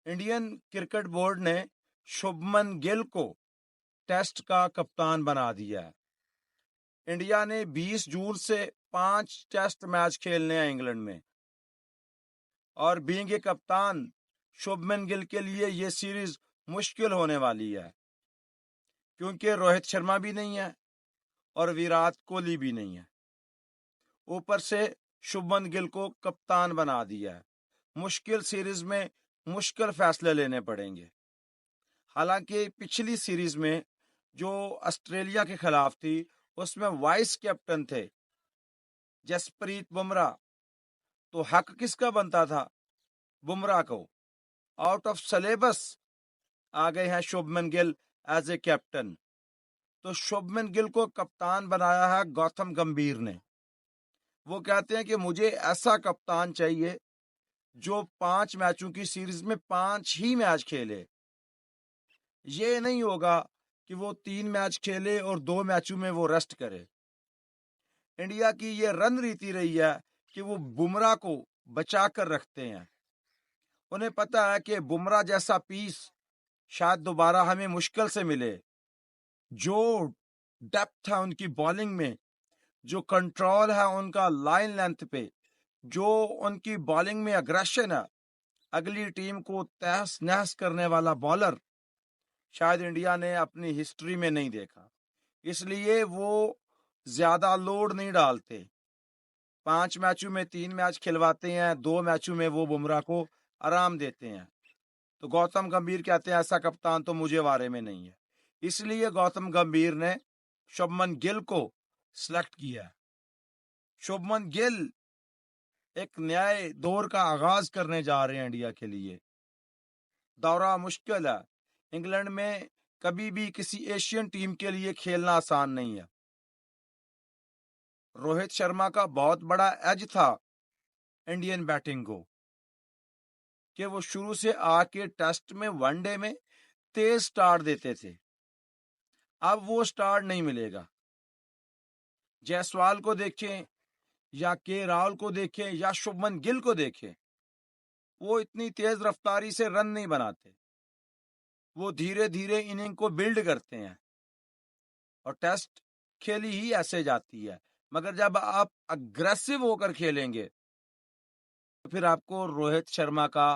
Indian cricket board ने शुभमन गिल को test का कप्तान बना दिया है। इंडिया ने 20 जून से 5 टेस्ट मैच खेलने हैं इंग्लैंड में, और बीइंग ए कप्तान शुभमन गिल के लिए ये सीरीज मुश्किल होने वाली है, क्योंकि रोहित शर्मा भी नहीं है और विराट कोहली भी नहीं है। ऊपर से शुभमन गिल को कप्तान बना दिया है। मुश्किल सीरीज में मुश्किल फैसले लेने पड़ेंगे। हालांकि पिछली सीरीज में जो ऑस्ट्रेलिया के खिलाफ थी, उसमें वाइस कैप्टन थे जसप्रीत बुमराह, तो हक किसका बनता था? बुमराह को। आउट ऑफ सिलेबस आ गए हैं Shubman Gill as a captain. तो शुभमन गिल को कप्तान बनाया है गौतम गंभीर ने। वो कहते हैं कि मुझे ऐसा कप्तान चाहिए जो 5 मैचों की सीरीज में 5 ही मैच खेले। ये नहीं होगा कि वो 3 मैच खेले और 2 मैचों में वो रेस्ट करे। इंडिया की ये रन रीति रही है कि वो बुमराह को बचा कर रखते हैं। उन्हें पता है कि बुमराह जैसा पीस शायद दोबारा हमें मुश्किल से मिले। जो डेप्थ है उनकी बॉलिंग में, जो कंट्रोल है उनका लाइन लेंथ पे, जो उनकी बॉलिंग में अग्रेशन है, अगली टीम को तहस नहस करने वाला बॉलर शायद इंडिया ने अपनी हिस्ट्री में नहीं देखा। इसलिए वो ज्यादा लोड नहीं डालते। 5 मैचों में 3 मैच खिलवाते हैं, 2 मैचों में वो बुमराह को आराम देते हैं। तो गौतम गंभीर कहते हैं ऐसा कप्तान तो मुझे बारे में नहीं है। इसलिए गौतम गंभीर ने शुभमन गिल को सिलेक्ट किया। शुभमन गिल एक नए दौर का आगाज करने जा रहे हैं इंडिया के लिए। दौरा मुश्किल है। इंग्लैंड में कभी भी किसी एशियन टीम के लिए खेलना आसान नहीं है। रोहित शर्मा का बहुत बड़ा एज था इंडियन बैटिंग को, कि वो शुरू से आके टेस्ट में, वनडे में तेज स्टार्ट देते थे। अब वो स्टार्ट नहीं मिलेगा। जायसवाल को देखें या के राहुल को देखें या शुभमन गिल को देखें, वो इतनी तेज रफ्तारी से रन नहीं बनाते। वो धीरे धीरे इनिंग को बिल्ड करते हैं और टेस्ट खेली ही ऐसे जाती है। मगर जब आप अग्रेसिव होकर खेलेंगे तो फिर आपको रोहित शर्मा का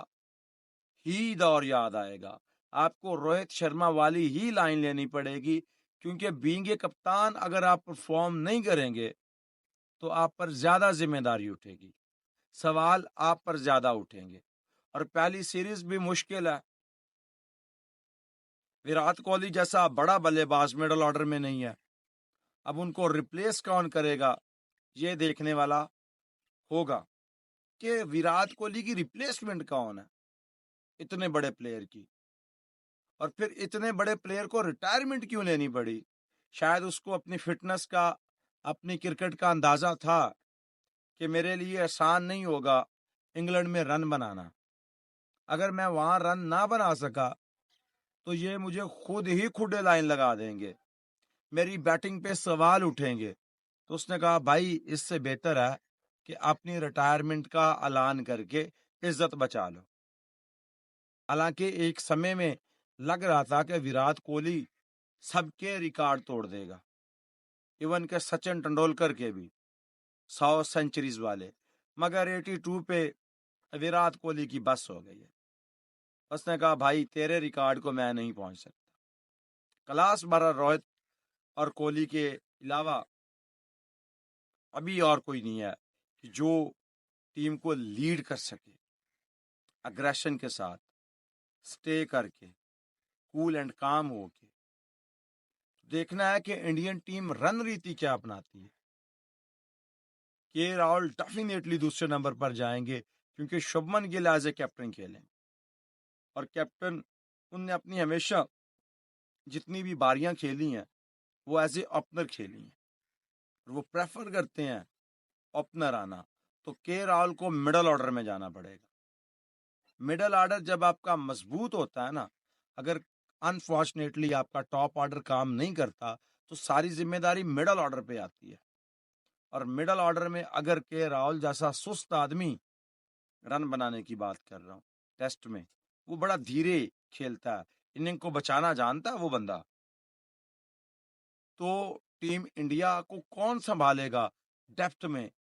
ही दौर याद आएगा। आपको रोहित शर्मा वाली ही लाइन लेनी पड़ेगी, क्योंकि बीइंग ए कप्तान अगर आप परफॉर्म नहीं करेंगे तो आप पर ज्यादा जिम्मेदारी उठेगी, सवाल आप पर ज्यादा उठेंगे। और पहली सीरीज भी मुश्किल है। विराट कोहली जैसा बड़ा बल्लेबाज मिडिल ऑर्डर में नहीं है। अब उनको रिप्लेस कौन करेगा, ये देखने वाला होगा कि विराट कोहली की रिप्लेसमेंट कौन है इतने बड़े प्लेयर की। और फिर इतने बड़े प्लेयर को रिटायरमेंट क्यों लेनी पड़ी? शायद उसको अपनी फिटनेस का, अपनी क्रिकेट का अंदाजा था कि मेरे लिए आसान नहीं होगा इंग्लैंड में रन बनाना। अगर मैं वहां रन ना बना सका तो ये मुझे खुद ही खुदे लाइन लगा देंगे, मेरी बैटिंग पे सवाल उठेंगे। तो उसने कहा भाई इससे बेहतर है कि अपनी रिटायरमेंट का ऐलान करके इज्जत बचा लो। हालांकि एक समय में लग रहा था कि विराट कोहली सबके रिकॉर्ड तोड़ देगा, इवन के सचिन तेंदुलकर के भी 100 सेंचुरीज वाले। मगर 82 पे विराट कोहली की बस हो गई है। उसने कहा भाई तेरे रिकॉर्ड को मैं नहीं पहुंच सकता। क्लास भरा रोहित और कोहली के अलावा अभी और कोई नहीं है कि जो टीम को लीड कर सके अग्रेशन के साथ, स्टे करके, कूल एंड काम होके। देखना है कि इंडियन टीम रन रीति क्या अपनाती है। के राहुल डेफिनेटली दूसरे नंबर पर जाएंगे, क्योंकि Shubman Gill as a captain खेलेंगे। और कैप्टन उनने अपनी हमेशा जितनी भी बारियां खेली हैं वो एज ए ओपनर खेली हैं, और वो प्रेफर करते हैं ओपनर आना। तो के राहुल को मिडल ऑर्डर में जाना पड़ेगा। मिडल ऑर्डर जब आपका मजबूत होता है ना, अगर अनफॉर्चुनेटली आपका टॉप ऑर्डर काम नहीं करता तो सारी जिम्मेदारी मिडल ऑर्डर पे आती है। और मिडल ऑर्डर में अगर के राहुल जैसा सुस्त आदमी, रन बनाने की बात कर रहा हूँ टेस्ट में, वो बड़ा धीरे खेलता है, इनिंग को बचाना जानता है वो बंदा। तो टीम इंडिया को कौन संभालेगा डेप्थ में,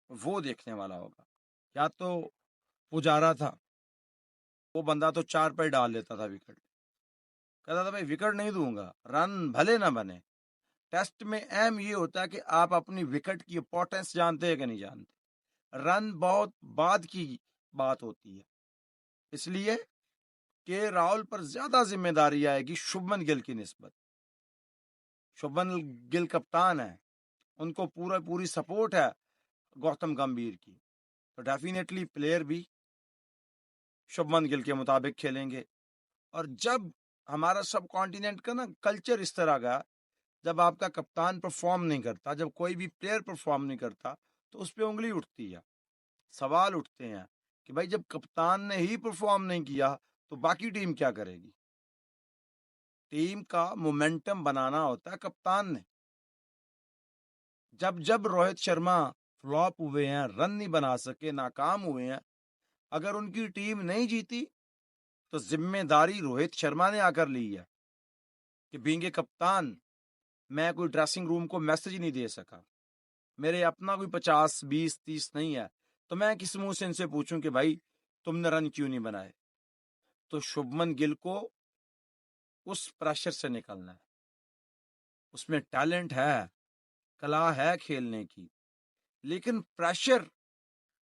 वो देखने वाला होगा। या तो पुजारा था, वो बंदा तो 4 पे डाल लेता था विकेट, कहता था भाई विकेट नहीं दूंगा, रन भले ना बने। टेस्ट में अहम ये होता है कि आप अपनी विकेट की इंपॉर्टेंस जानते हैं कि नहीं जानते। रन बहुत बाद की बात होती है, इसलिए के राहुल पर ज्यादा जिम्मेदारी आएगी शुभमन गिल की निस्बत। शुभमन गिल कप्तान है, उनको पूरी सपोर्ट है गौतम गंभीर की, तो डेफिनेटली प्लेयर भी शुभमन गिल के मुताबिक खेलेंगे। और जब हमारा सब कॉन्टिनेंट का ना कल्चर इस तरह का, जब आपका कप्तान परफॉर्म नहीं करता, जब कोई भी प्लेयर परफॉर्म नहीं करता, तो उस पर उंगली उठती है, सवाल उठते हैं कि भाई जब कप्तान ने ही परफॉर्म नहीं किया तो बाकी टीम क्या करेगी। टीम का मोमेंटम बनाना होता है कप्तान ने। जब जब रोहित शर्मा फ्लॉप हुए हैं, रन नहीं बना सके, नाकाम हुए हैं, अगर उनकी टीम नहीं जीती तो जिम्मेदारी रोहित शर्मा ने आकर ली है कि बीइंग ए कप्तान मैं कोई ड्रेसिंग रूम को मैसेज नहीं दे सका, मेरे अपना कोई 50 20 30 नहीं है, तो मैं किस मुंह से इनसे पूछूं कि भाई तुमने रन क्यों नहीं बनाए। तो शुभमन गिल को उस प्रेशर से निकलना है। उसमें टैलेंट है, कला है खेलने की, लेकिन प्रेशर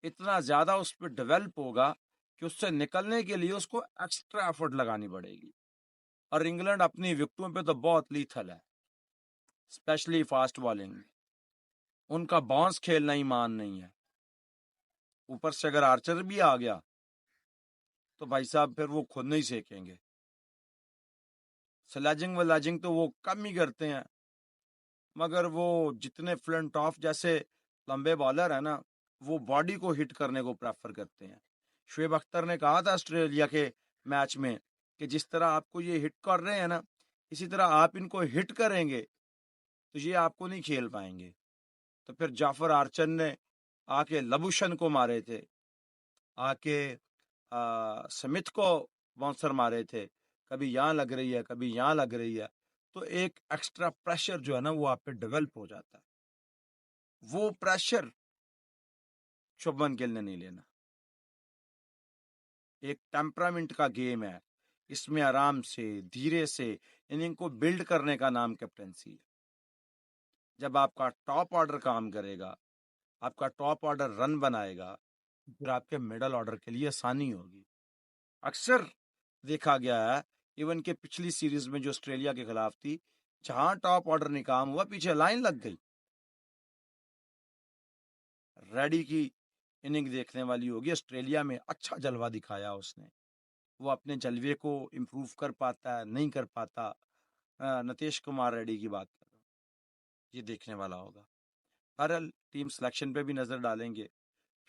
इतना ज्यादा उस पर डेवलप होगा कि उससे निकलने के लिए उसको एक्स्ट्रा एफर्ट लगानी पड़ेगी। और इंग्लैंड अपनी विकेटों पे तो बहुत लीथल है, स्पेशली फास्ट बॉलिंग में। उनका बाउंस खेलना ही मान नहीं है, ऊपर से अगर आर्चर भी आ गया तो भाई साहब फिर वो खुद नहीं सेकेंगे। स्लेजिंग वलेजिंग तो वो कम ही करते हैं, मगर वो जितने फ्लिंट ऑफ जैसे लंबे बॉलर है ना, वो बॉडी को हिट करने को प्रेफर करते हैं। शुएब अख्तर ने कहा था ऑस्ट्रेलिया के मैच में कि जिस तरह आपको ये हिट कर रहे हैं ना, इसी तरह आप इनको हिट करेंगे तो ये आपको नहीं खेल पाएंगे। तो फिर जाफर आर्चर ने आके लबुशन को मारे थे, आके स्मिथ को बाउंसर मारे थे, कभी यहाँ लग रही है कभी यहाँ लग रही है। तो एक एक्स्ट्रा प्रेशर जो है ना वो आप पे डेवलप हो जाता है, वो प्रेशर शुभमन गिल ने नहीं लेना। एक टेम्परामेंट का गेम है, इसमें आराम से धीरे से इनिंग को बिल्ड करने का नाम कैप्टेंसी है। जब आपका टॉप ऑर्डर काम करेगा, आपका टॉप ऑर्डर रन बनाएगा, फिर आपके मिडल ऑर्डर के लिए आसानी होगी। अक्सर देखा गया है, इवन के पिछली सीरीज में जो ऑस्ट्रेलिया के खिलाफ थी, जहां टॉप ऑर्डर नहीं काम हुआ पीछे लाइन लग गई। रेडी की इनिंग देखने वाली होगी, ऑस्ट्रेलिया में अच्छा जलवा दिखाया उसने। वो अपने जलवे को इम्प्रूव कर पाता है नहीं कर पाता, नितेश कुमार रेड्डी की बात कर रहा हूँ, ये देखने वाला होगा। बहरहाल टीम सिलेक्शन पे भी नजर डालेंगे,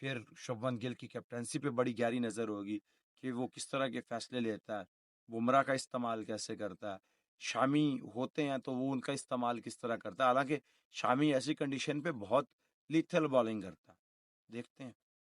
फिर शुभमन गिल की कैप्टनसी पे बड़ी गहरी नजर होगी कि वो किस तरह के फैसले लेता है, बुमराह का इस्तेमाल कैसे करता है, शामी होते हैं तो वो उनका इस्तेमाल किस तरह करता है। हालांकि शामी ऐसी कंडीशन पे बहुत लीथल बॉलिंग करता है, देखते हैं।